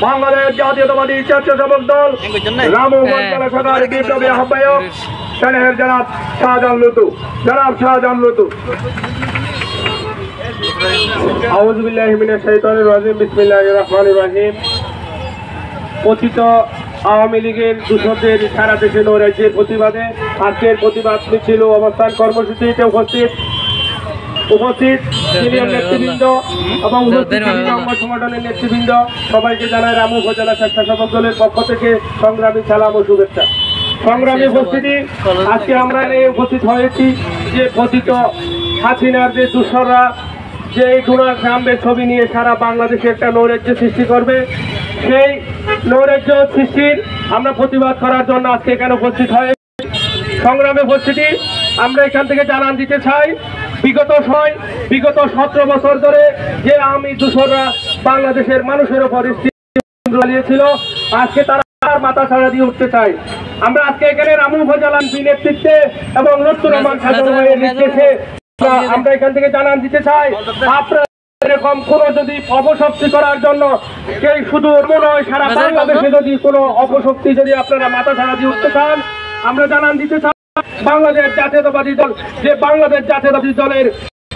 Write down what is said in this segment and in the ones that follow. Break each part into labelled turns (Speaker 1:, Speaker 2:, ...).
Speaker 1: বাংলাদেশ জাতীয়তাবাদী স্বেচ্ছাসেবক দল রামু উপজেলা শাখার বিপ্লবী আহ্বায়ক স্নেহের জনাব শাহজাহান লুতু। আউযু বিল্লাহি মিনাশ শাইতানির রাজিম। বিসমিল্লাহির রহমানির রহিম। পতিত আওয়ামী লীগের দূষণের সারা দেশে নৈরাজ্যের প্রতিবাদে আজকের প্রতিবাদ মিছিল অবস্থান কর্মসূচিতে উপস্থিত সিনিয়র নেতৃবৃন্দ এবং সংগঠনের নেতৃবৃন্দ সবাইকে জানায় রামু উপজেলা স্বেচ্ছাসেবক দলের পক্ষ থেকে সংগ্রামী সালাম ও শুভেচ্ছা। সংগ্রামী উপস্থিতি, আজকে আমরা উপস্থিত হয়েছি যে পতিত হাসিনার যে দূষররা যে এই গুণার গ্রামের ছবি নিয়ে সারা বাংলাদেশে একটা নৈরাজ্য সৃষ্টি করবে, সেই নৈরাজ্য সৃষ্টির আমরা প্রতিবাদ করার জন্য আজকে এখানে উপস্থিত হয়ে সংগ্রামে উপস্থিতি। আমরা এখান থেকে জানান দিতে চাই, বিগত 17 বছর ধরে যে আওয়ামী দূষররা বাংলাদেশের মানুষের উপর চালিয়েছিল, আজকে তারা মাথা ছাড়া দিয়ে উঠতে চায়। আমরা আজকে এখানে রামু উপজেলা নেতৃত্বে এবং লুৎফর রহমান খান ভাইয়ের নির্দেশে আমরা এখান থেকে জানান দিতে চাই, আপনারা এরকম কোন যদি অপশক্তি করার জন্য সেই শুধু নয়, সারা বাংলাদেশে যদি কোনো অপশক্তি যদি আপনারা মাথা ছাড়া দিয়ে উঠতে চান, আমরা জানান দিতে চাই বাংলাদেশ জাতীয়তাবাদী দল যে বাংলাদেশ জাতীয়তাবাদী দলের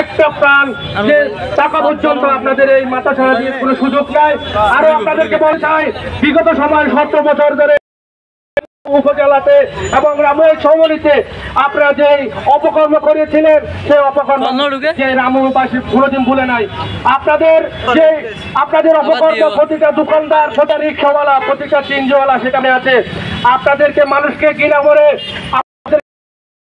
Speaker 1: একটা প্রাণ যে টাকা পর্যন্ত আপনাদের এই মাথা ছাড়া দিয়ে কোনো সুযোগ নাই। আরো আপনাদেরকে বলতে চাই, বিগত সময় 17 বছর ধরে উপজেলাতে এবং রামু সমনিতে আপনারা যে অপকর্ম করেছিলেন, সেই অপকর্ম যে রামুবাসী কোনোদিন ভুলে নাই। আপনাদের অপকর্ম প্রতিটা দোকানদার, প্রতিটা রিক্সাওয়ালা, প্রতিটা চিনজওয়ালা সেখানে আছে। আপনাদেরকে মানুষকে ঘৃণা করে